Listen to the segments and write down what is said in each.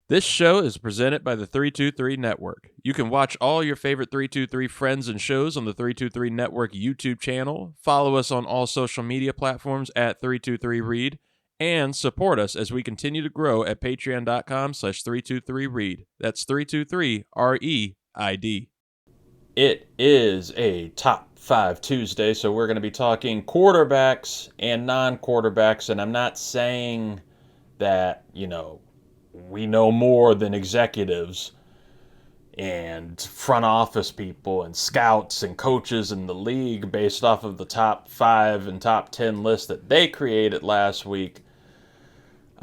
This show is presented by the 323 Network. You can watch all your favorite 323 friends and shows on the 323 Network YouTube channel, follow us on all social media platforms at 323Reid, and support us as we continue to grow at patreon.com/323Reid. That's 323REID. It is a Top 5 Tuesday, so we're going to be talking quarterbacks and non-quarterbacks, and I'm not saying that, we know more than executives and front office people and scouts and coaches in the league based off of the top 5 and top 10 list that they created last week.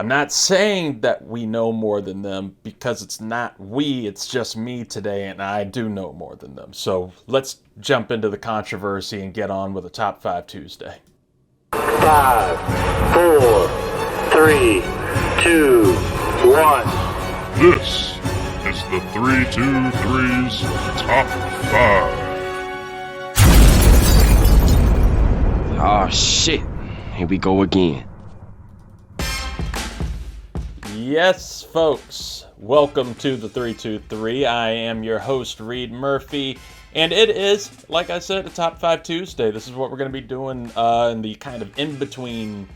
I'm not saying that we know more than them because it's not we, it's just me today, and I do know more than them. So let's jump into the controversy and get on with a Top 5 Tuesday. 5, 4, 3, 2, 1. This is the 323's Top 5. Oh shit, here we go again. Yes, folks, welcome to the 323. I am your host, Reid Murphy, and it is, like I said, a Top 5 Tuesday. This is what we're going to be doing in the kind of in-between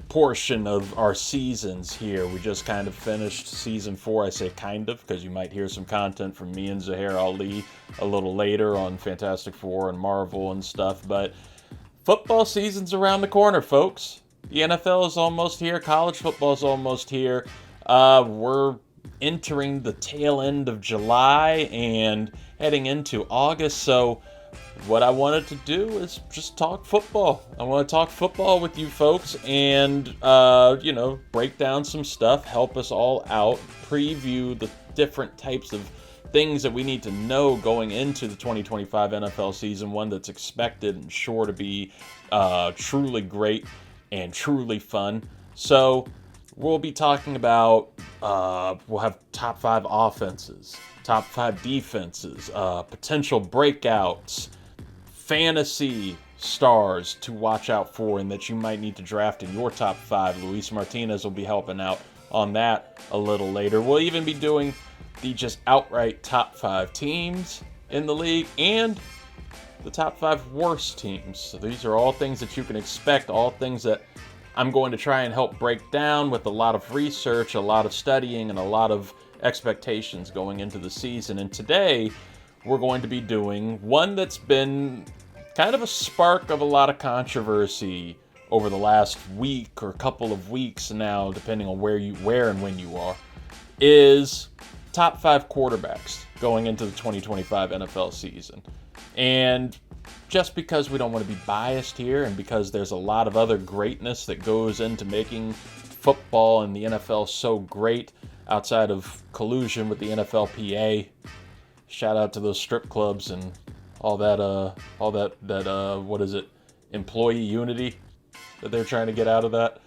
portion of our seasons here. We just kind of finished season 4. I say kind of because you might hear some content from me and Zahir Ali a little later on Fantastic Four and Marvel and stuff, but football season's around the corner, folks. The NFL is almost here. College football is almost here. We're entering the tail end of July and heading into August, so what I wanted to do is just talk football. I want to talk football with you folks and, break down some stuff, help us all out, preview the different types of things that we need to know going into the 2025 NFL season, one that's expected and sure to be truly great and truly fun. So we'll be talking about, we'll have top 5 offenses, top 5 defenses, potential breakouts, fantasy stars to watch out for and that you might need to draft in your top 5. Luis Martinez will be helping out on that a little later. We'll even be doing the just outright top 5 teams in the league and the top 5 worst teams. So these are all things that you can expect, all things that I'm going to try and help break down with a lot of research, a lot of studying, and a lot of expectations going into the season. And today, we're going to be doing one that's been kind of a spark of a lot of controversy over the last week or couple of weeks now, depending on where and when you are, is top 5 quarterbacks going into the 2025 NFL season. And just because we don't want to be biased here and because there's a lot of other greatness that goes into making football and the NFL so great outside of collusion with the NFLPA, shout out to those strip clubs and all that employee unity that they're trying to get out of that.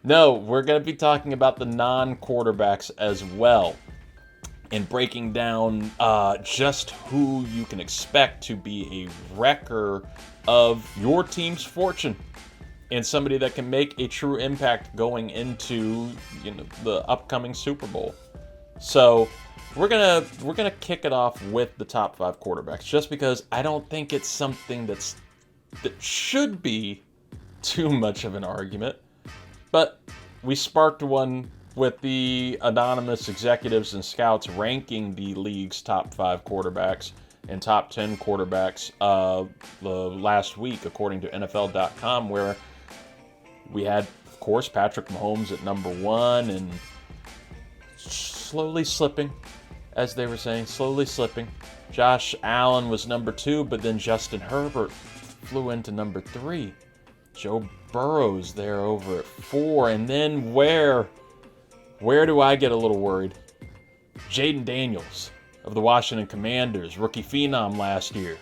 No, we're going to be talking about the non-quarterbacks as well and breaking down just who you can expect to be a wrecker of your team's fortune and somebody that can make a true impact going into the upcoming Super Bowl. So we're gonna kick it off with the top 5 quarterbacks, just because I don't think it's something that should be too much of an argument. But we sparked one with the anonymous executives and scouts ranking the league's top 5 quarterbacks and top 10 quarterbacks the last week, according to NFL.com, where we had, of course, Patrick Mahomes at number 1 and slowly slipping, as they were saying, slowly slipping. Josh Allen was number 2, but then Justin Herbert flew into number 3. Joe Burrow's there over at 4, and then where do I get a little worried? Jayden Daniels of the Washington Commanders, rookie phenom last year.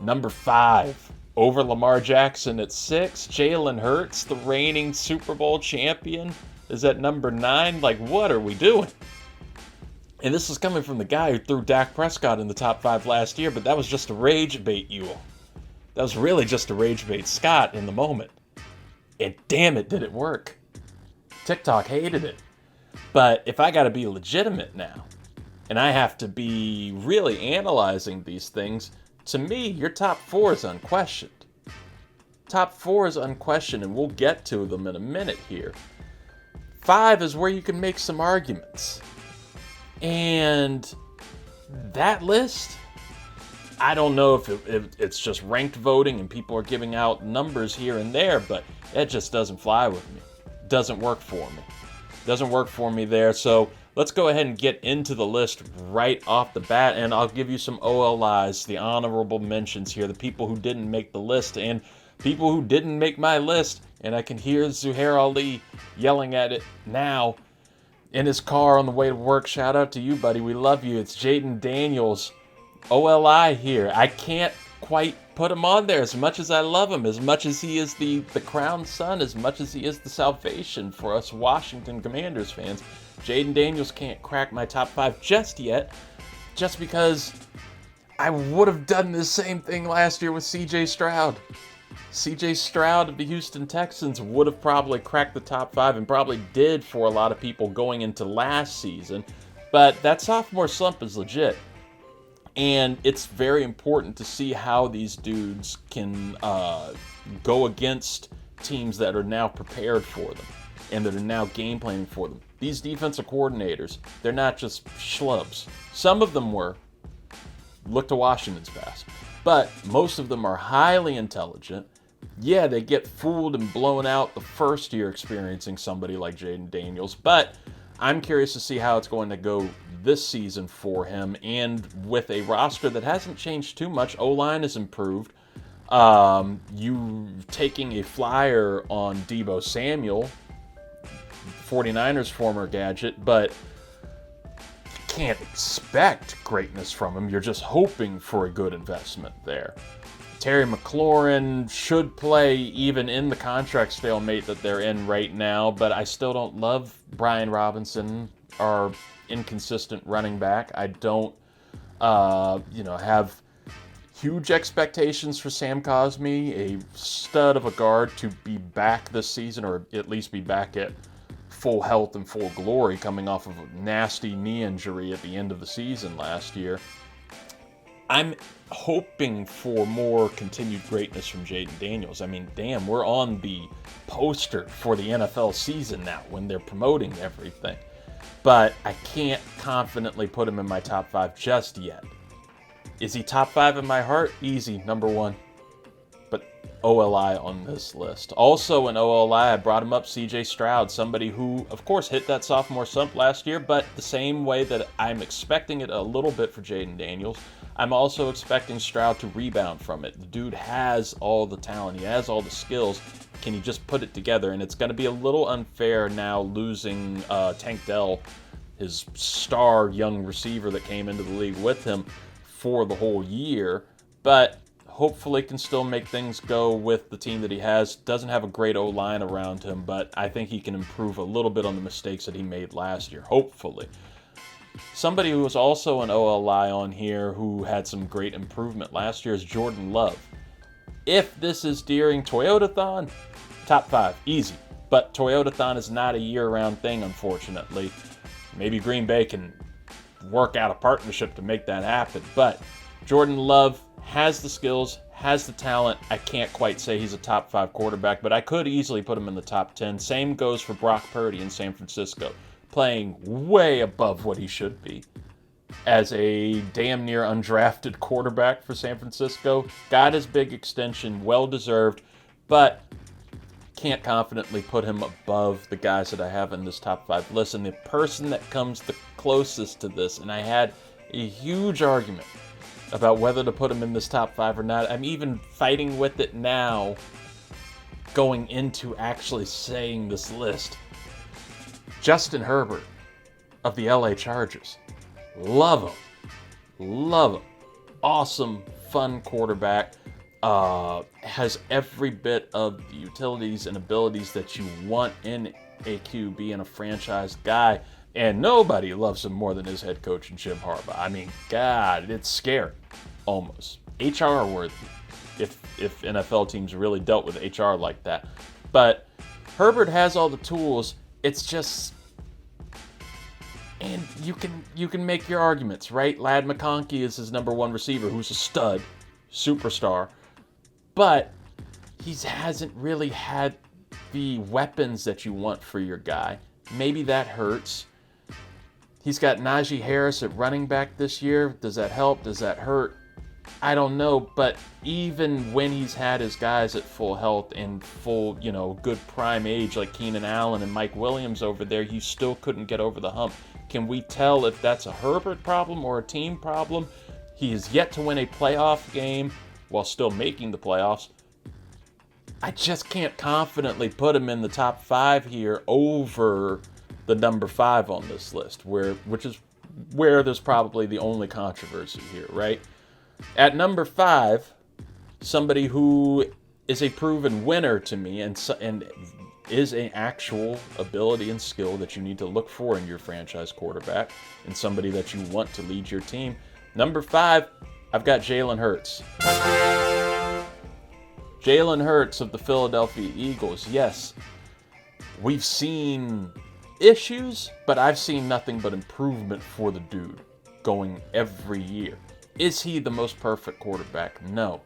Number 5, over Lamar Jackson at 6. Jalen Hurts, the reigning Super Bowl champion, is at number 9. Like, what are we doing? And this is coming from the guy who threw Dak Prescott in the top 5 last year, but that was just a rage bait, Ewell. That was really just a rage bait Scott in the moment. And damn it, did it work. TikTok hated it. But if I got to be legitimate now, and I have to be really analyzing these things, to me, your top 4 is unquestioned. Top 4 is unquestioned, and we'll get to them in a minute here. 5 is where you can make some arguments. And that list, I don't know if it's just ranked voting and people are giving out numbers here and there, but it just doesn't fly with me. Doesn't work for me. Doesn't work for me there. So let's go ahead and get into the list right off the bat, and I'll give you some OLIs, the honorable mentions here, the people who didn't make the list, and people who didn't make my list. And I can hear Zuhair Ali yelling at it now in his car on the way to work. Shout out to you, buddy. We love you. It's Jayden Daniels, OLI here. I can't quite put him on there as much as I love him, as much as he is the crown son, as much as he is the salvation for us Washington Commanders fans. Jayden Daniels can't crack my top 5 just yet, just because I would have done the same thing last year with C.J. Stroud. C.J. Stroud of the Houston Texans would have probably cracked the top 5 and probably did for a lot of people going into last season. But that sophomore slump is legit. And it's very important to see how these dudes can go against teams that are now prepared for them and that are now game planning for them. These defensive coordinators, they're not just schlubs. Some of them were. Look to Washington's past. But most of them are highly intelligent. Yeah, they get fooled and blown out the first year experiencing somebody like Jayden Daniels, but I'm curious to see how it's going to go this season for him, and with a roster that hasn't changed too much. O-line has improved. You taking a flyer on Deebo Samuel, 49ers former gadget, but can't expect greatness from him. You're just hoping for a good investment there. Terry McLaurin should play even in the contract stalemate that they're in right now, but I still don't love Brian Robinson, our inconsistent running back. I don't, have huge expectations for Sam Cosmi, a stud of a guard, to be back this season, or at least be back at full health and full glory, coming off of a nasty knee injury at the end of the season last year. I'm hoping for more continued greatness from Jayden Daniels. I mean, damn, we're on the poster for the NFL season now when they're promoting everything. But I can't confidently put him in my top 5 just yet. Is he top 5 in my heart? Easy, number 1. But OLI on this list. Also in OLI, I brought him up, C.J. Stroud, somebody who, of course, hit that sophomore slump last year, but the same way that I'm expecting it a little bit for Jayden Daniels, I'm also expecting Stroud to rebound from it. The dude has all the talent. He has all the skills. Can he just put it together? And it's going to be a little unfair now losing Tank Dell, his star young receiver that came into the league with him for the whole year. But hopefully can still make things go with the team that he has. Doesn't have a great O-line around him, but I think he can improve a little bit on the mistakes that he made last year, hopefully. Somebody who was also an OLI on here who had some great improvement last year is Jordan Love. If this is during Toyotathon, top 5, easy. But Toyotathon is not a year-round thing, unfortunately. Maybe Green Bay can work out a partnership to make that happen. But Jordan Love has the skills, has the talent. I can't quite say he's a top 5 quarterback, but I could easily put him in the top 10. Same goes for Brock Purdy in San Francisco, playing way above what he should be as a damn near undrafted quarterback for San Francisco. Got his big extension, well-deserved, but can't confidently put him above the guys that I have in this top 5 list. And the person that comes the closest to this, and I had a huge argument about whether to put him in this top 5 or not. I'm even fighting with it now going into actually saying this list. Justin Herbert of the LA Chargers. Love him. Awesome, fun quarterback. Has every bit of the utilities and abilities that you want in a QB and a franchise guy. And nobody loves him more than his head coach and Jim Harbaugh. I mean, God, it's scary, almost. HR worthy, if NFL teams really dealt with HR like that. But Herbert has all the tools. It's just And you can make your arguments, right? Ladd McConkey is his number one receiver, who's a stud, superstar. But he hasn't really had the weapons that you want for your guy. Maybe that hurts. He's got Najee Harris at running back this year. Does that help? Does that hurt? I don't know, but even when he's had his guys at full health and full, good prime age like Keenan Allen and Mike Williams over there, he still couldn't get over the hump. Can we tell if that's a Herbert problem or a team problem? He has yet to win a playoff game while still making the playoffs. I just can't confidently put him in the top 5 here over the number 5 on this list, which is where there's probably the only controversy here, right? At number 5, somebody who is a proven winner to me and is an actual ability and skill that you need to look for in your franchise quarterback and somebody that you want to lead your team. Number 5, I've got Jalen Hurts. Jalen Hurts of the Philadelphia Eagles. Yes, we've seen issues, but I've seen nothing but improvement for the dude going every year. Is he the most perfect quarterback? No.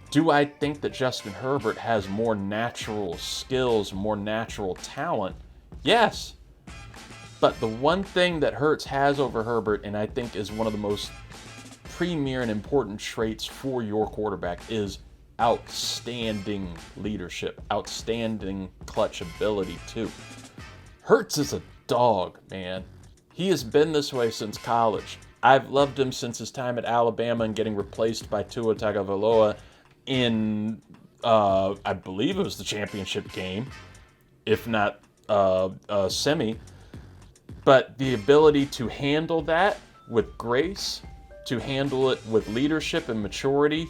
Do I think that Justin Herbert has more natural skills, more natural talent? Yes. But the one thing that Hurts has over Herbert, and I think is one of the most premier and important traits for your quarterback, is outstanding leadership, outstanding clutch ability too. Hurts is a dog, man. He has been this way since college. I've loved him since his time at Alabama and getting replaced by Tua Tagovailoa in, I believe it was the championship game, if not semi. But the ability to handle that with grace, to handle it with leadership and maturity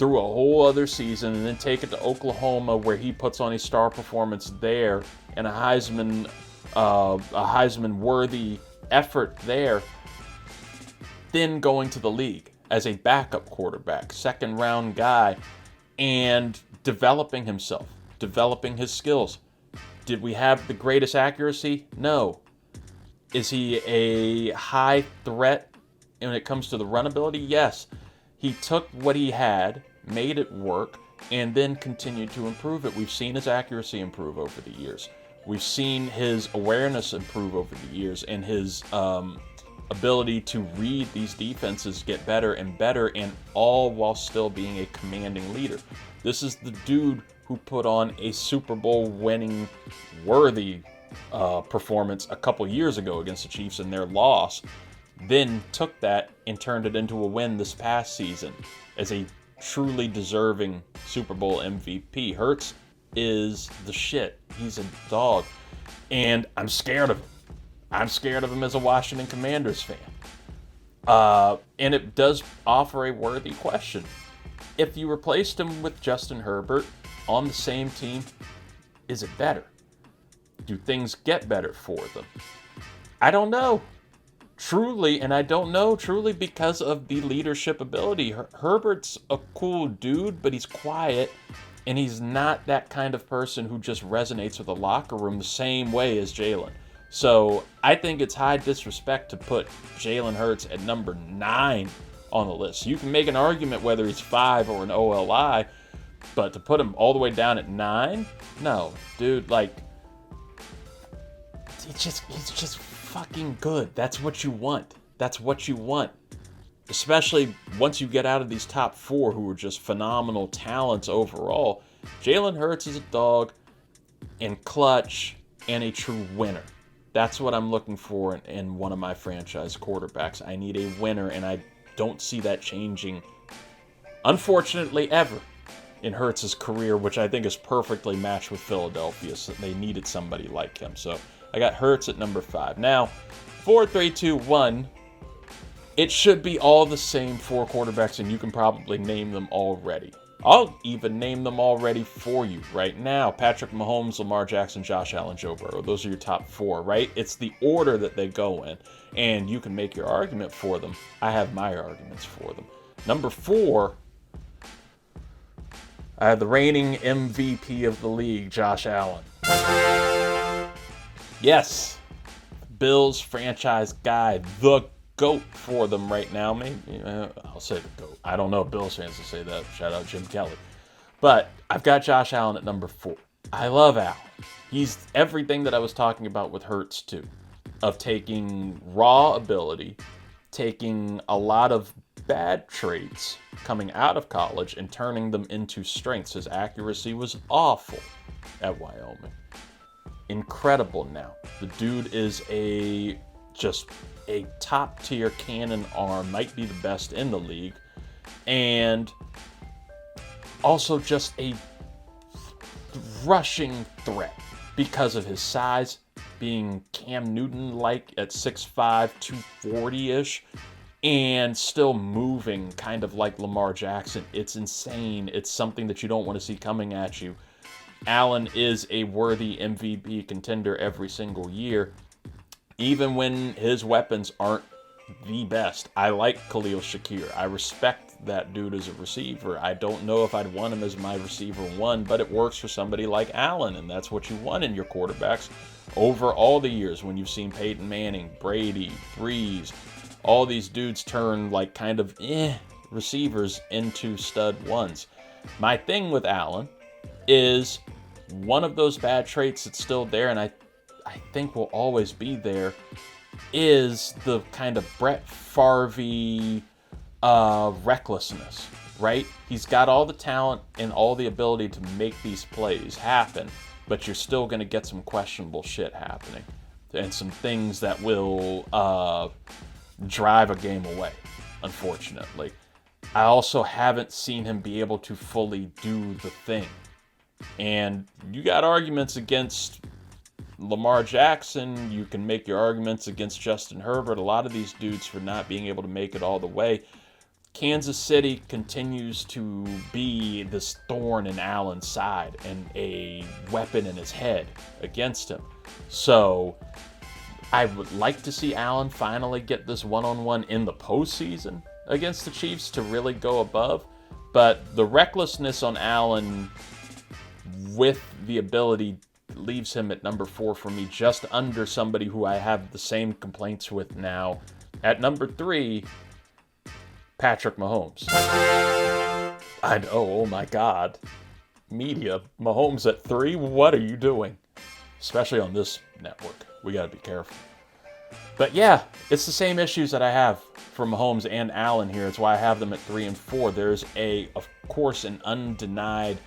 through a whole other season, and then take it to Oklahoma where he puts on a star performance there and a Heisman-worthy effort there, then going to the league as a backup quarterback, second-round guy, and developing himself, developing his skills. Did we have the greatest accuracy? No. Is he a high threat when it comes to the run ability? Yes. He took what he had, made it work, and then continued to improve it. We've seen his accuracy improve over the years. We've seen his awareness improve over the years, and his ability to read these defenses get better and better, and all while still being a commanding leader. This is the dude who put on a Super Bowl winning worthy performance a couple years ago against the Chiefs in their loss, then took that and turned it into a win this past season as a truly deserving Super Bowl MVP. Hurts is the shit. He's a dog, and I'm scared of him. I'm scared of him as a Washington Commanders fan. And it does offer a worthy question. If you replaced him with Justin Herbert on the same team, is it better? Do things get better for them? I don't know. Truly, and I don't know truly because of the leadership ability. Herbert's a cool dude, but he's quiet, and he's not that kind of person who just resonates with a locker room the same way as Jalen. So I think it's high disrespect to put Jalen Hurts at number 9 on the list. You can make an argument whether he's 5 or an OLI, but to put him all the way down at 9? No, dude, he's just fucking good. That's what you want. That's what you want. Especially once you get out of these top 4 who are just phenomenal talents overall. Jalen Hurts is a dog and clutch and a true winner. That's what I'm looking for in one of my franchise quarterbacks. I need a winner, and I don't see that changing, unfortunately, ever in Hurts' career, which I think is perfectly matched with Philadelphia. So they needed somebody like him. So I got Hurts at number 5. Now, 4, 3, 2, 1. It should be all the same 4 quarterbacks, and you can probably name them already. I'll even name them already for you right now. Patrick Mahomes, Lamar Jackson, Josh Allen, Joe Burrow. Those are your top 4, right? It's the order that they go in, and you can make your argument for them. I have my arguments for them. Number 4, I have the reigning MVP of the league, Josh Allen. Yes, Bills franchise guy, the GOAT for them right now. Maybe I'll say the GOAT. I don't know if Bills fans will say that. Shout out Jim Kelly. But I've got Josh Allen at number 4. I love Allen. He's everything that I was talking about with Hurts too, of taking raw ability, taking a lot of bad traits coming out of college and turning them into strengths. His accuracy was awful at Wyoming. Incredible now. The dude is just a top tier cannon arm, might be the best in the league, and also just a rushing threat because of his size, being Cam Newton-like at 6'5", 240-ish, and still moving kind of like Lamar Jackson. It's insane. It's something that you don't want to see coming at you. Allen is a worthy MVP contender every single year, even when his weapons aren't the best. I like Khalil Shakir. I respect that dude as a receiver. I don't know if I'd want him as my receiver 1, but it works for somebody like Allen, and that's what you want in your quarterbacks over all the years when you've seen Peyton Manning, Brady, Breeze, all these dudes turn like kind of receivers into stud ones. My thing with Allen is one of those bad traits that's still there, and I think will always be there, is the kind of Brett Favre recklessness, right? He's got all the talent and all the ability to make these plays happen, but you're still going to get some questionable shit happening and some things that will drive a game away, unfortunately. I also haven't seen him be able to fully do the thing. And you got arguments against Lamar Jackson. You can make your arguments against Justin Herbert. A lot of these dudes for not being able to make it all the way. Kansas City continues to be this thorn in Allen's side and a weapon in his head against him. So I would like to see Allen finally get this one-on-one in the postseason against the Chiefs to really go above. But the recklessness on Allen with the ability leaves him at number 4 for me, just under somebody who I have the same complaints with now. At number 3, Patrick Mahomes. I know, oh my God. Media, Mahomes at 3? What are you doing? Especially on this network. We got to be careful. But yeah, it's the same issues that I have for Mahomes and Allen here. It's why I have them at 3 and 4. There's of course, an undenied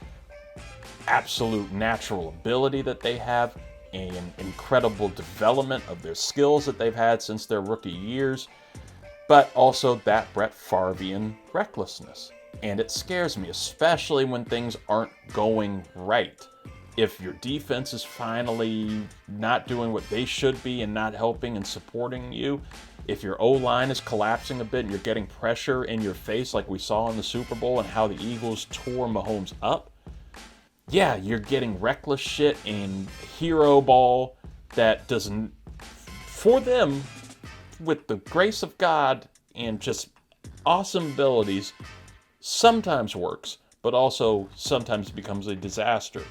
absolute natural ability that they have, an incredible development of their skills that they've had since their rookie years, but also that Brett Favrean recklessness. And it scares me, especially when things aren't going right. If your defense is finally not doing what they should be and not helping and supporting you, if your O-line is collapsing a bit and you're getting pressure in your face like we saw in the Super Bowl and how the Eagles tore Mahomes up, yeah, you're getting reckless shit and hero ball that doesn't, for them, with the grace of God and just awesome abilities, sometimes works, but also sometimes becomes a disaster.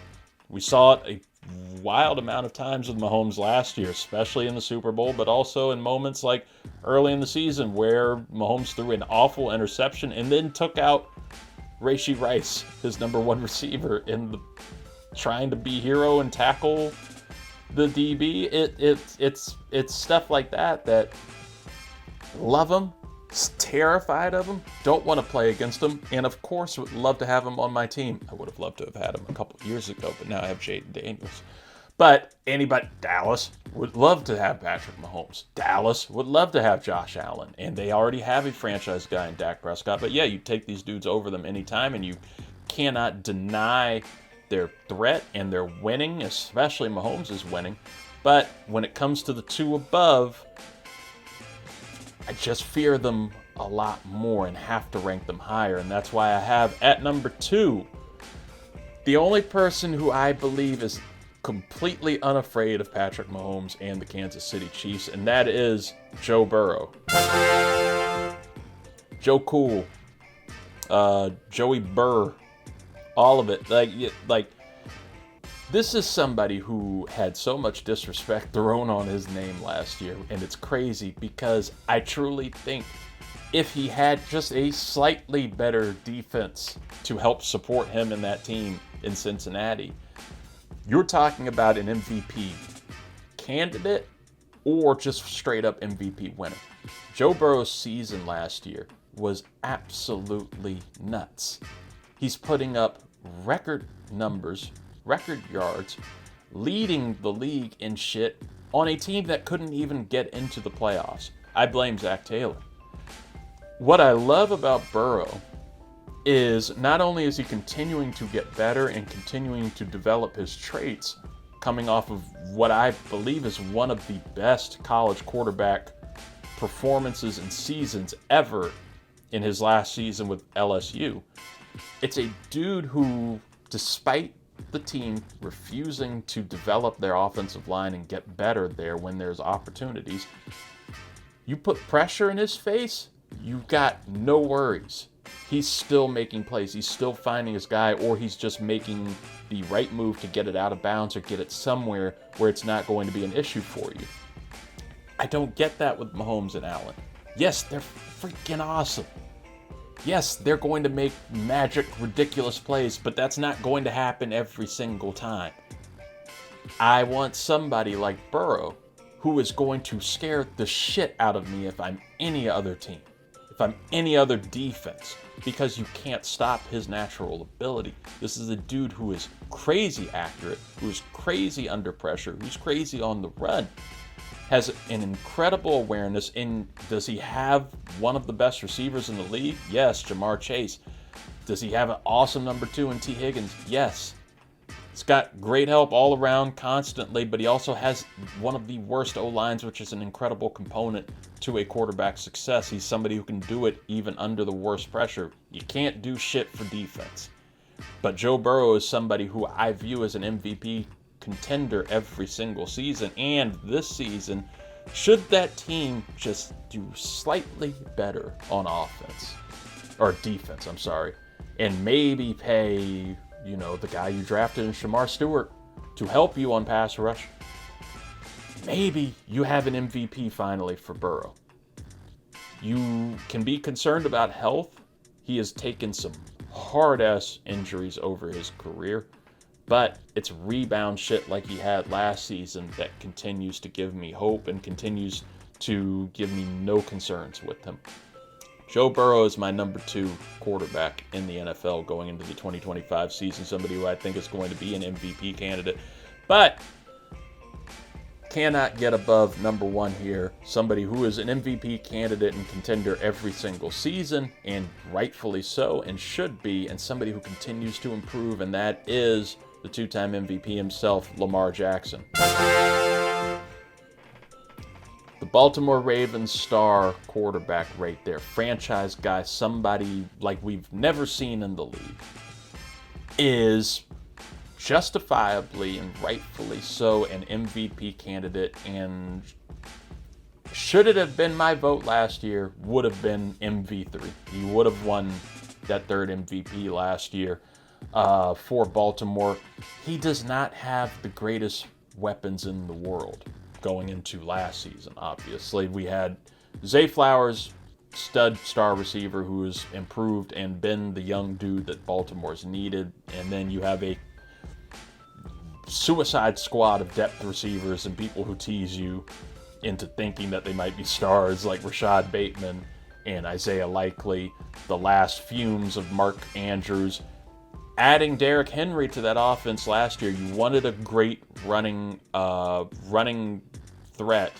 We saw it a wild amount of times with Mahomes last year, especially in the Super Bowl, but also in moments like early in the season where Mahomes threw an awful interception and then took out Rashee Rice, his number 1 receiver, in the trying to be hero and tackle the DB. It's stuff like that love him, terrified of him, don't want to play against him, and of course would love to have him on my team. I would have loved to have had him a couple years ago, but now I have Jayden Daniels. But Dallas would love to have Patrick Mahomes. Dallas would love to have Josh Allen. And they already have a franchise guy in Dak Prescott. But yeah, you take these dudes over them anytime, and you cannot deny their threat and their winning, especially Mahomes is winning. But when it comes to the 2 above, I just fear them a lot more and have to rank them higher. And that's why I have at number 2, the only person who I believe is completely unafraid of Patrick Mahomes and the Kansas City Chiefs, and that is Joe Burrow. Joe Cool, Joey Burr, all of it. Like This is somebody who had so much disrespect thrown on his name last year, and it's crazy because I truly think if he had just a slightly better defense to help support him and that team in Cincinnati, you're talking about an MVP candidate or just straight up MVP winner. Joe Burrow's season last year was absolutely nuts. He's putting up record numbers, record yards, leading the league in shit on a team that couldn't even get into the playoffs. I blame Zach Taylor. What I love about Burrow is not only is he continuing to get better and continuing to develop his traits, coming off of what I believe is one of the best college quarterback performances and seasons ever in his last season with LSU. It's a dude who, despite the team refusing to develop their offensive line and get better there when there's opportunities, you put pressure in his face, you got no worries. He's still making plays. He's still finding his guy, or he's just making the right move to get it out of bounds or get it somewhere where it's not going to be an issue for you. I don't get that with Mahomes and Allen. Yes, they're freaking awesome. Yes, they're going to make magic, ridiculous plays, but that's not going to happen every single time. I want somebody like Burrow who is going to scare the shit out of me if I'm any other team, if I'm any other defense, because you can't stop his natural ability. This is a dude who is crazy accurate, who is crazy under pressure, who's crazy on the run, has an incredible awareness. And does he have one of the best receivers in the league? Yes, Jamar Chase. Does he have an awesome number 2 in T. Higgins? Yes. He's got great help all around constantly, but he also has one of the worst O-lines, which is an incredible component to a quarterback's success. He's somebody who can do it even under the worst pressure. You can't do shit for defense. But Joe Burrow is somebody who I view as an MVP contender every single season, and this season, should that team just do slightly better on offense, or defense, I'm sorry, and maybe pay, the guy you drafted in Shamar Stewart to help you on pass rush, maybe you have an MVP finally for Burrow. You can be concerned about health. He has taken some hard-ass injuries over his career, but it's rebound shit like he had last season that continues to give me hope and continues to give me no concerns with him. Joe Burrow is my number 2 quarterback in the NFL going into the 2025 season, somebody who I think is going to be an MVP candidate, but cannot get above number 1 here, somebody who is an MVP candidate and contender every single season, and rightfully so, and should be, and somebody who continues to improve, and that is the 2-time MVP himself, Lamar Jackson. The Baltimore Ravens star quarterback right there, franchise guy, somebody like we've never seen in the league, is justifiably and rightfully so an MVP candidate, and should it have been my vote last year, would have been MV3. He would have won that 3rd MVP last year for Baltimore. He does not have the greatest weapons in the world going into last season, obviously. We had Zay Flowers, stud star receiver who has improved and been the young dude that Baltimore's needed, and then you have a suicide squad of depth receivers and people who tease you into thinking that they might be stars, like Rashad Bateman and Isaiah Likely, the last fumes of Mark Andrews. Adding Derrick Henry to that offense last year, you wanted a great running threat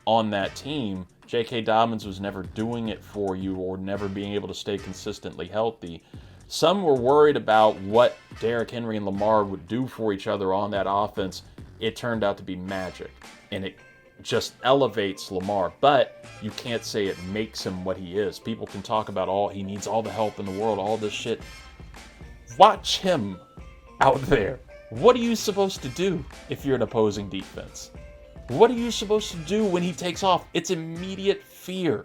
on that team. J.K. Dobbins was never doing it for you, or never being able to stay consistently healthy. Some were worried about what Derrick Henry and Lamar would do for each other on that offense. It turned out to be magic, and it just elevates Lamar, but you can't say it makes him what he is. People can talk about he needs all the help in the world, all this shit. Watch him out there. What are you supposed to do if you're an opposing defense? What are you supposed to do when he takes off? It's immediate fear.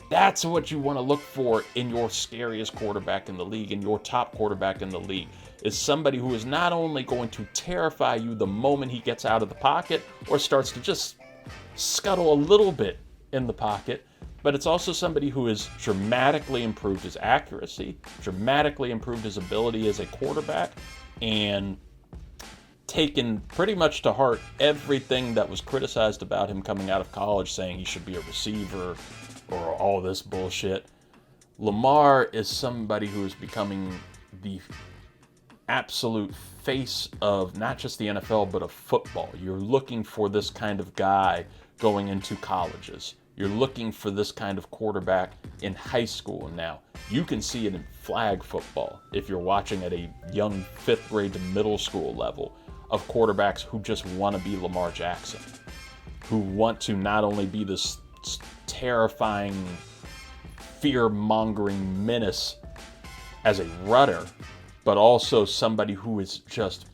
That's what you want to look for in your scariest quarterback in the league, in your top quarterback in the league. is somebody who is not only going to terrify you the moment he gets out of the pocket or starts to just scuttle a little bit in the pocket, but it's also somebody who has dramatically improved his accuracy, dramatically improved his ability as a quarterback, and taken pretty much to heart everything that was criticized about him coming out of college, saying he should be a receiver or all this bullshit. Lamar is somebody who is becoming the absolute face of not just the NFL, but of football. You're looking for this kind of guy going into colleges. You're looking for this kind of quarterback in high school now. You can see it in flag football if you're watching at a young 5th grade to middle school level of quarterbacks who just want to be Lamar Jackson, who want to not only be this terrifying, fear-mongering menace as a rudder, but also somebody who is just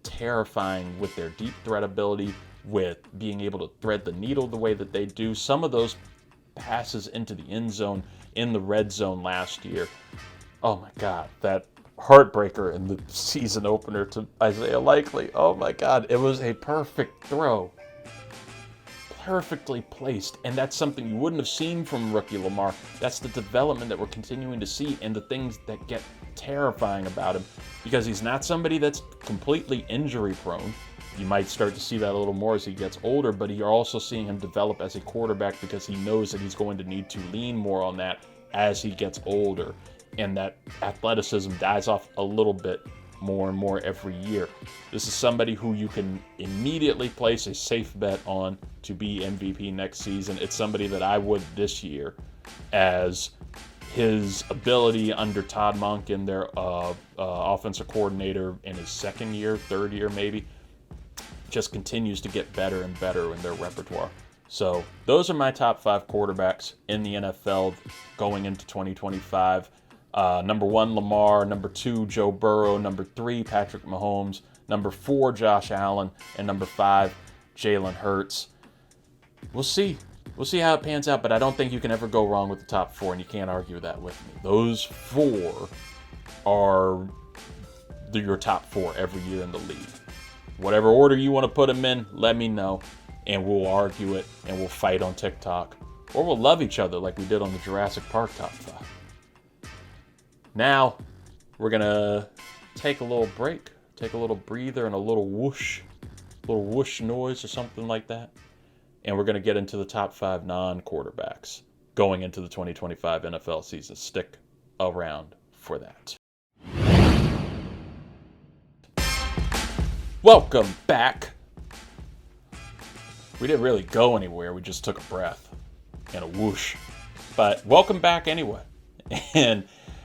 terrifying with their deep threat ability, with being able to thread the needle the way that they do. Some of those passes into the end zone in the red zone last year. Oh my God, that heartbreaker in the season opener to Isaiah Likely. Oh my God, it was a perfect throw. Perfectly placed, and that's something you wouldn't have seen from rookie Lamar. That's the development that we're continuing to see, and the things that get terrifying about him, because he's not somebody that's completely injury prone. You might start to see that a little more as he gets older, but you're also seeing him develop as a quarterback because he knows that he's going to need to lean more on that as he gets older, and that athleticism dies off a little bit more and more every year. This is somebody who you can immediately place a safe bet on to be MVP next season. It's somebody that I would this year, as his ability under Todd Monken, their offensive coordinator, in his second year, third year maybe, just continues to get better and better in their repertoire. So those are my top 5 quarterbacks in the NFL going into 2025. Number 1, Lamar. Number 2, Joe Burrow. Number 3, Patrick Mahomes. Number 4, Josh Allen. And number 5, Jalen Hurts. We'll see. We'll see how it pans out, but I don't think you can ever go wrong with the top 4, and you can't argue that with me. Those 4 are your top 4 every year in the league. Whatever order you want to put them in, let me know, and we'll argue it, and we'll fight on TikTok. Or we'll love each other like we did on the Jurassic Park top 5. Now, we're going to take a little break, take a little breather and a little whoosh noise or something like that. And we're going to get into the top 5 non-quarterbacks going into the 2025 NFL season. Stick around for that. Welcome back. We didn't really go anywhere. We just took a breath and a whoosh. But welcome back anyway. And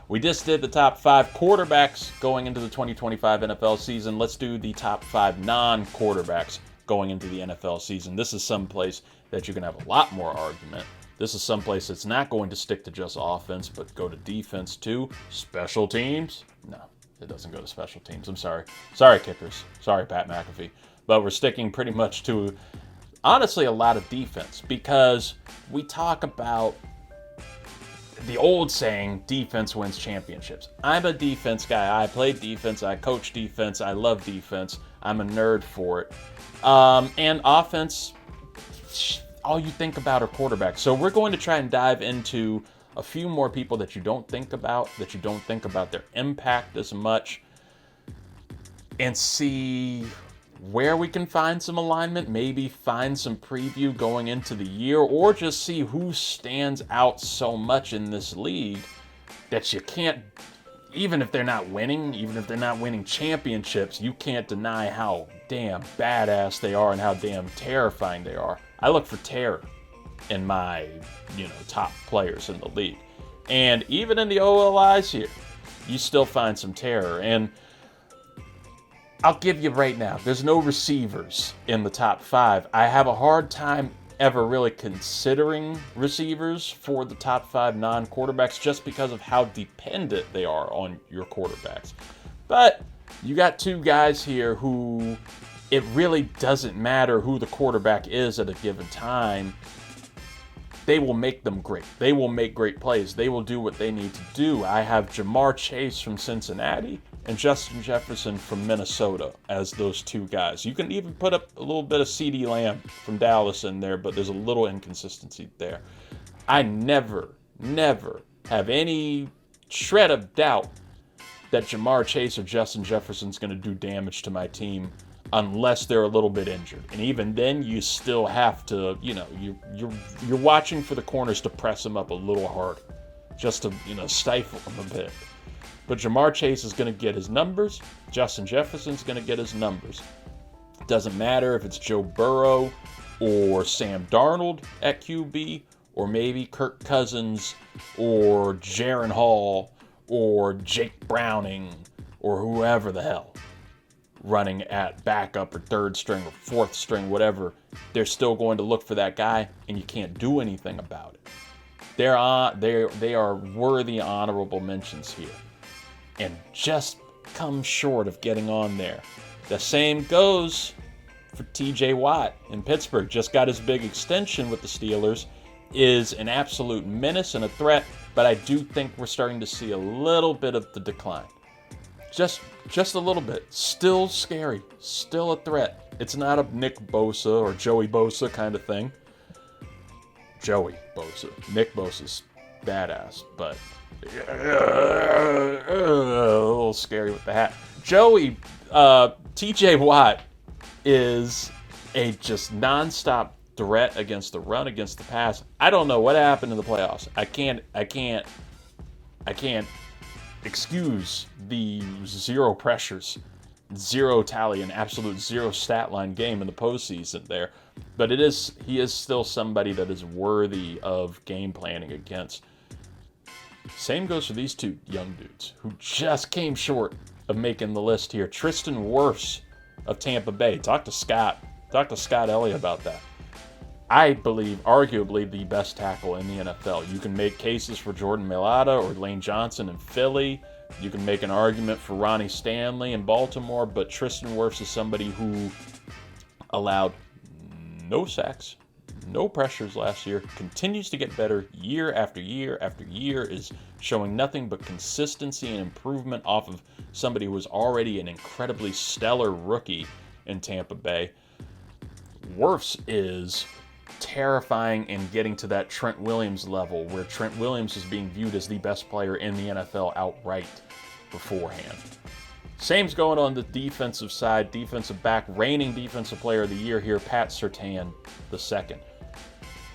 we just did the top 5 quarterbacks going into the 2025 NFL season. Let's do the top 5 non-quarterbacks going into the NFL season. This is someplace that you can have a lot more argument. This is someplace that's not going to stick to just offense, but go to defense too. Special teams? No, it doesn't go to special teams. I'm sorry. Sorry, kickers. Sorry, Pat McAfee. But we're sticking pretty much to, honestly, a lot of defense, because we talk about the old saying, defense wins championships. I'm a defense guy. I play defense. I coach defense. I love defense. I'm a nerd for it. And offense, all you think about are quarterbacks. So we're going to try and dive into a few more people that you don't think about their impact as much, and see where we can find some alignment, maybe find some preview going into the year, or just see who stands out so much in this league that you can't, even if they're not winning championships, you can't deny how damn badass they are and how damn terrifying they are. I look for terror in my, top players in the league. And even in the OLIs here, you still find some terror. And I'll give you right now, there's no receivers in the top 5. I have a hard time ever really considering receivers for the top 5 non-quarterbacks just because of how dependent they are on your quarterbacks. But you got 2 guys here who it really doesn't matter who the quarterback is at a given time. They will make them great. They will make great plays. They will do what they need to do. I have Jamar Chase from Cincinnati, and Justin Jefferson from Minnesota as those two guys. You can even put up a little bit of CeeDee Lamb from Dallas in there, but there's a little inconsistency there. I never have any shred of doubt that Ja'Marr Chase or Justin Jefferson's going to do damage to my team unless they're a little bit injured. And even then, you still have to, you're watching for the corners to press them up a little harder, just to, stifle them a bit. But Ja'Marr Chase is going to get his numbers. Justin Jefferson's going to get his numbers. Doesn't matter if it's Joe Burrow or Sam Darnold at QB, or maybe Kirk Cousins or Jaron Hall or Jake Browning or whoever the hell running at backup or third string or fourth string, whatever. They're still going to look for that guy, and you can't do anything about it. They are worthy honorable mentions here, and just come short of getting on there. The same goes for TJ Watt in Pittsburgh. Just got his big extension with the Steelers. Is an absolute menace and a threat, but I do think we're starting to see a little bit of the decline. Just a little bit. Still scary. Still a threat. It's not a Nick Bosa or Joey Bosa kind of thing. Joey Bosa. Nick Bosa's badass, but a little scary with the hat. TJ Watt is a just nonstop threat against the run, against the pass. I don't know what happened in the playoffs. I can't excuse the zero pressures, zero tally, and absolute zero stat line game in the postseason there. But he is still somebody that is worthy of game planning against. Same goes for these two young dudes who just came short of making the list here. Tristan Wirfs of Tampa Bay. Talk to Scott Elliott about that. I believe, arguably, the best tackle in the NFL. You can make cases for Jordan Mailata or Lane Johnson in Philly. You can make an argument for Ronnie Stanley in Baltimore, but Tristan Wirfs is somebody who allowed no sacks, no pressures last year, continues to get better year after year after year, is showing nothing but consistency and improvement off of somebody who was already an incredibly stellar rookie in Tampa Bay. Wirfs is terrifying and getting to that Trent Williams level, where Trent Williams is being viewed as the best player in the NFL outright beforehand. Same's going on the defensive side. Defensive back, reigning defensive player of the year here, Pat Surtain II.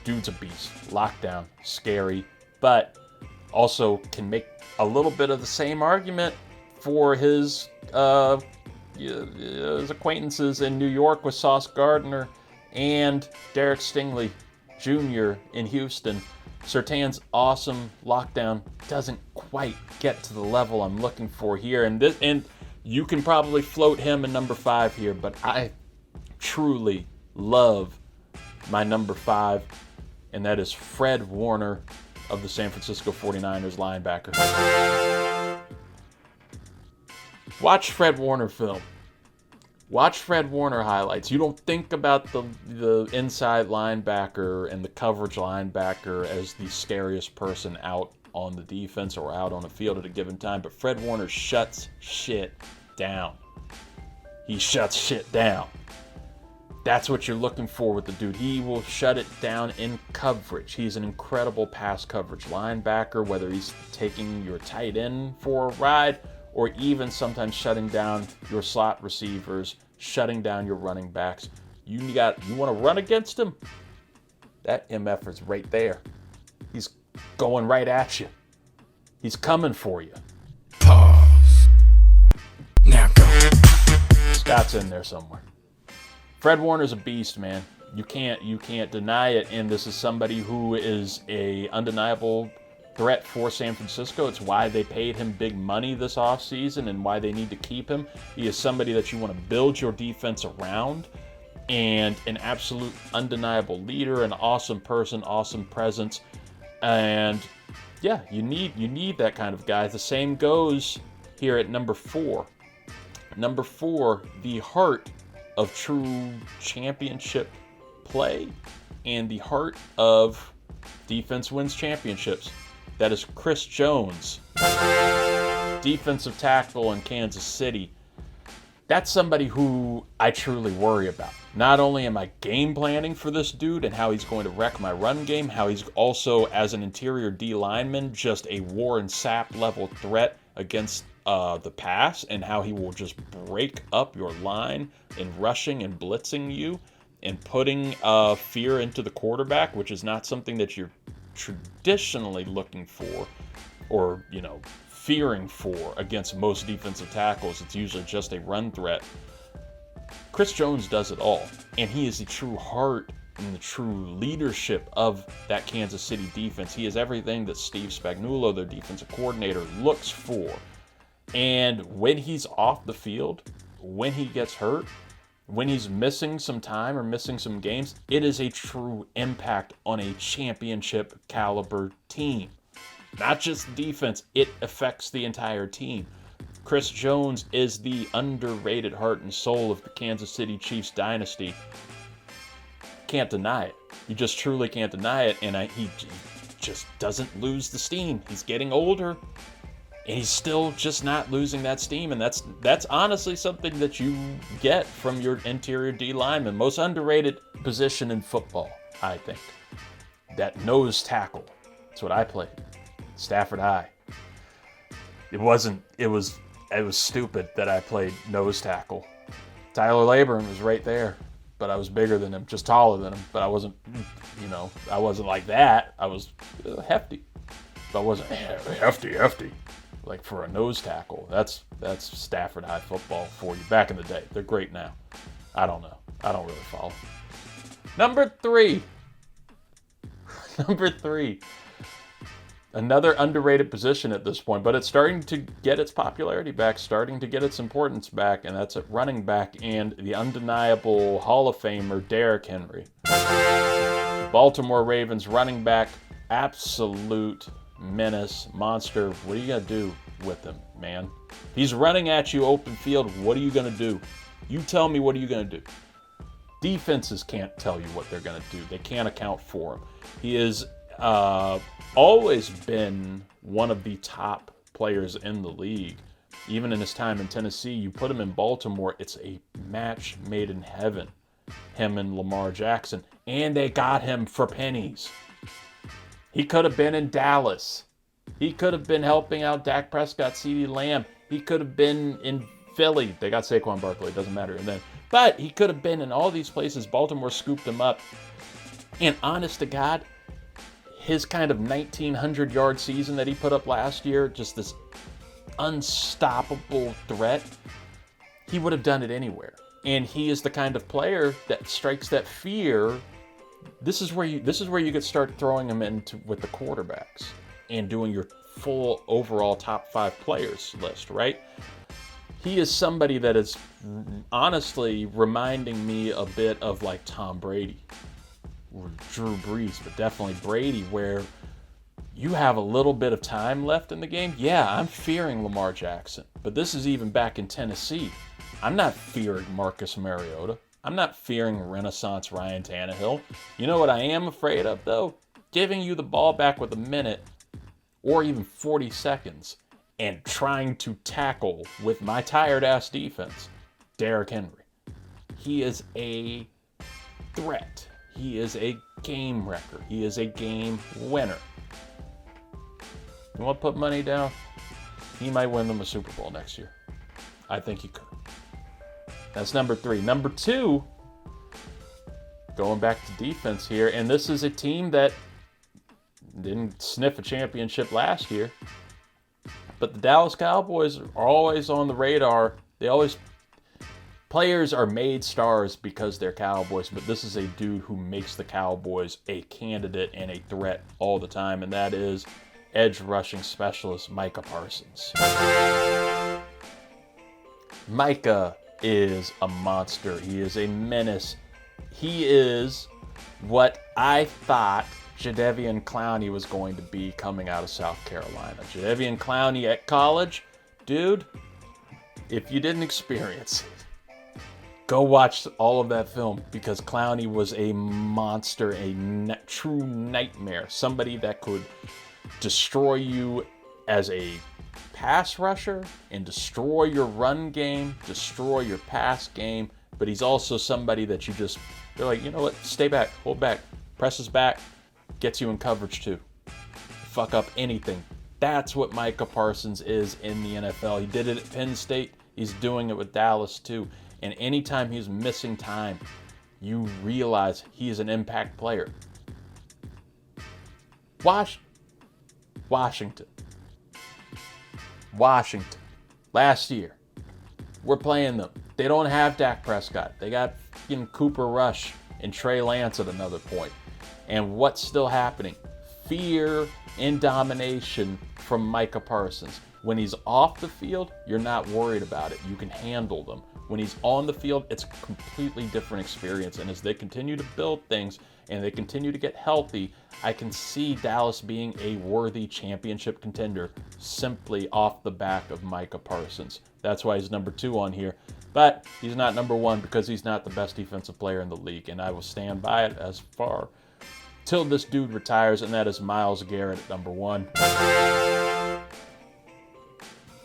Dude's a beast. Lockdown, scary, but also can make a little bit of the same argument for his acquaintances in New York with Sauce Gardner and Derek Stingley Jr. in Houston. Surtain's awesome. Lockdown doesn't quite get to the level I'm looking for here. And you can probably float him in number 5 here, but I truly love my number 5, and that is Fred Warner of the San Francisco 49ers linebacker. Watch Fred Warner film. Watch Fred Warner highlights. You don't think about the inside linebacker and the coverage linebacker as the scariest person out on the defense or out on the field at a given time, but Fred Warner shuts shit down. He shuts shit down. That's what you're looking for with the dude. He will shut it down in coverage. He's an incredible pass coverage linebacker, whether he's taking your tight end for a ride or even sometimes shutting down your slot receivers, shutting down your running backs. You want to run against him? That MF is right there. He's going right at you. He's coming for you. Pause. Now go. Scott's in there somewhere. Fred Warner's a beast, man. You can't deny it, and this is somebody who is a undeniable threat for San Francisco. It's why they paid him big money this offseason and why they need to keep him. He is somebody that you want to build your defense around, and an absolute undeniable leader, an awesome person, awesome presence. And yeah, you need that kind of guy. The same goes here at number 4. Number 4, the heart of true championship play and the heart of defense wins championships. That is Chris Jones, defensive tackle in Kansas City, that's somebody who I truly worry about. Not only am I game planning for this dude and how he's going to wreck my run game, how he's also, as an interior D lineman, just a Warren Sapp level threat against the pass, and how he will just break up your line in rushing and blitzing you and putting fear into the quarterback, which is not something that you're traditionally looking for or, fearing for against most defensive tackles. It's usually just a run threat. Chris Jones does it all, and he is the true heart and the true leadership of that Kansas City defense. He is everything that Steve Spagnuolo, their defensive coordinator, looks for. And when he's off the field, when he gets hurt, when he's missing some time or missing some games, it is a true impact on a championship caliber team. Not just defense, it affects the entire team. Chris Jones is the underrated heart and soul of the Kansas City Chiefs dynasty. Can't deny it. You just truly can't deny it. And he just doesn't lose the steam. He's getting older, and he's still just not losing that steam. And that's honestly something that you get from your interior D lineman. Most underrated position in football, I think. That nose tackle. That's what I played. Stafford High. It was stupid that I played nose tackle. Tyler Laburn was right there, but I was bigger than him, just taller than him. But I wasn't, I wasn't like that. I was hefty. But I wasn't hefty. Like for a nose tackle. That's Stafford High football for you. Back in the day. They're great now. I don't know. I don't really follow. Number three. Another underrated position at this point, but it's starting to get its popularity back, starting to get its importance back, and that's at running back and the undeniable Hall of Famer, Derrick Henry. Baltimore Ravens running back, absolute menace, monster. What are you going to do with him, man? He's running at you open field. What are you going to do? You tell me, what are you going to do? Defenses can't tell you what they're going to do. They can't account for him. He is always been one of the top players in the league. Even in his time in Tennessee, you put him in Baltimore, it's a match made in heaven. Him and Lamar Jackson. And they got him for pennies. He could have been in Dallas. He could have been helping out Dak Prescott, CeeDee Lamb. He could have been in Philly. They got Saquon Barkley. It doesn't matter. But he could have been in all these places. Baltimore scooped him up. And honest to God, his kind of 1,900-yard season that he put up last year, just this unstoppable threat, he would have done it anywhere. And he is the kind of player that strikes that fear. This is where you could start throwing him into with the quarterbacks and doing your full overall top 5 players list, right? He is somebody that is honestly reminding me a bit of like Tom Brady. Or Drew Brees, but definitely Brady, where you have a little bit of time left in the game. Yeah, I'm fearing Lamar Jackson, but this is even back in Tennessee. I'm not fearing Marcus Mariota. I'm not fearing Renaissance Ryan Tannehill. You know what I am afraid of, though? Giving you the ball back with a minute or even 40 seconds and trying to tackle with my tired-ass defense, Derrick Henry. He is a threat. He is a game wrecker. He is a game winner. You want to put money down? He might win them a Super Bowl next year. I think he could. That's number 3. Number 2, going back to defense here, and this is a team that didn't sniff a championship last year, but the Dallas Cowboys are always on the radar. Players are made stars because they're Cowboys, but this is a dude who makes the Cowboys a candidate and a threat all the time, and that is edge rushing specialist Micah Parsons. Micah is a monster. He is a menace. He is what I thought Jadeveon Clowney was going to be coming out of South Carolina. Jadeveon Clowney at college, dude, if you didn't experience it, go watch all of that film, because Clowney was a monster, a true nightmare. Somebody that could destroy you as a pass rusher and destroy your run game, destroy your pass game, but he's also somebody that you're like, you know what, stay back, hold back, presses back, gets you in coverage too. Fuck up anything. That's what Micah Parsons is in the NFL. He did it at Penn State. He's doing it with Dallas too. And anytime he's missing time, you realize he is an impact player. Washington. Last year, we're playing them. They don't have Dak Prescott. They got Cooper Rush and Trey Lance at another point. And what's still happening? Fear and domination from Micah Parsons. When he's off the field, you're not worried about it. You can handle them. When he's on the field, it's a completely different experience. And as they continue to build things and they continue to get healthy, I can see Dallas being a worthy championship contender simply off the back of Micah Parsons. That's why he's number 2 on here. But he's not number 1 because he's not the best defensive player in the league. And I will stand by it as far till this dude retires, and that is Myles Garrett at number 1.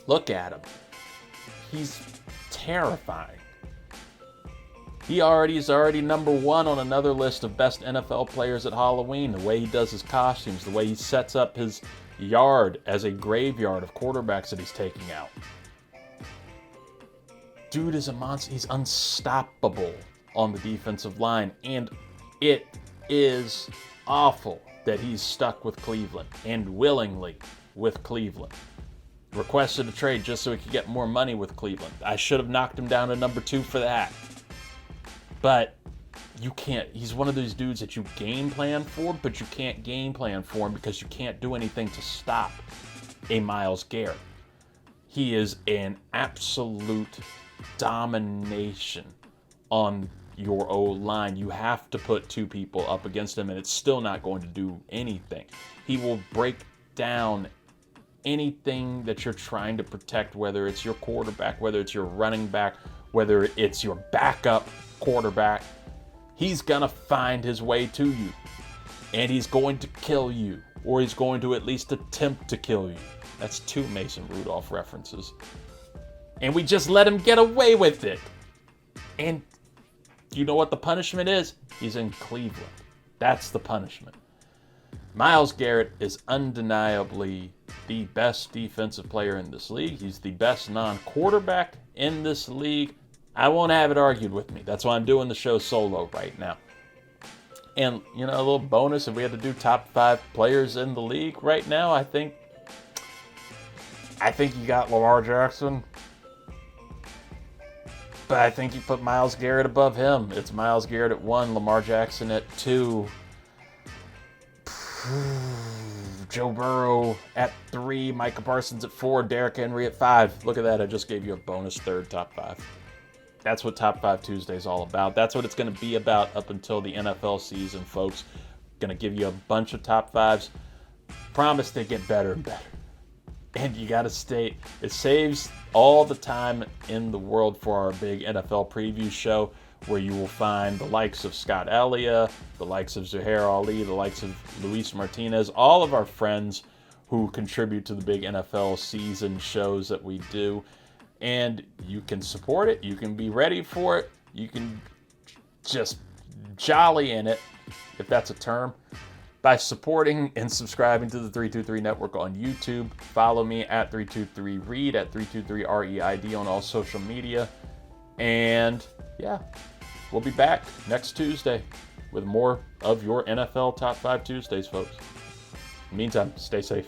Look at him. He's terrifying. He's already number 1 on another list of best NFL players at Halloween. The way he does his costumes, the way he sets up his yard as a graveyard of quarterbacks that he's taking out. Dude is a monster. He's unstoppable on the defensive line, and it is awful that he's stuck with Cleveland, and willingly with Cleveland. Requested a trade just so he could get more money with Cleveland. I should have knocked him down to number 2 for that. But you can't. He's one of those dudes that you game plan for, but you can't game plan for him because you can't do anything to stop a Myles Garrett. He is an absolute domination on your O-line. You have to put 2 people up against him, and it's still not going to do anything. He will break down anything that you're trying to protect, whether it's your quarterback, whether it's your running back, whether it's your backup quarterback. He's going to find his way to you, and he's going to kill you, or he's going to at least attempt to kill you. That's 2 Mason Rudolph references. And we just let him get away with it. And you know what the punishment is? He's in Cleveland. That's the punishment. Myles Garrett is undeniably the best defensive player in this league. He's the best non-quarterback in this league. I won't have it argued with me. That's why I'm doing the show solo right now. And, a little bonus, if we had to do top 5 players in the league right now, I think you got Lamar Jackson. But I think you put Myles Garrett above him. It's Myles Garrett at 1, Lamar Jackson at 2. Joe Burrow at 3, Micah Parsons at 4, Derrick Henry at 5. Look at that, I just gave you a bonus 3rd top 5. That's what Top 5 Tuesday is all about. That's what it's going to be about up until the NFL season, folks. Going to give you a bunch of top 5s. Promise they get better and better. And you got to stay. It saves all the time in the world for our big NFL preview show, where you will find the likes of Scott Elia, the likes of Zuhair Ali, the likes of Luis Martinez, all of our friends who contribute to the big NFL season shows that we do. And you can support it. You can be ready for it. You can just jolly in it, if that's a term, by supporting and subscribing to the 323 Network on YouTube. Follow me at 323 Reid, at 323 REID on all social media. And yeah, we'll be back next Tuesday with more of your NFL Top 5 Tuesdays, folks. In the meantime, stay safe.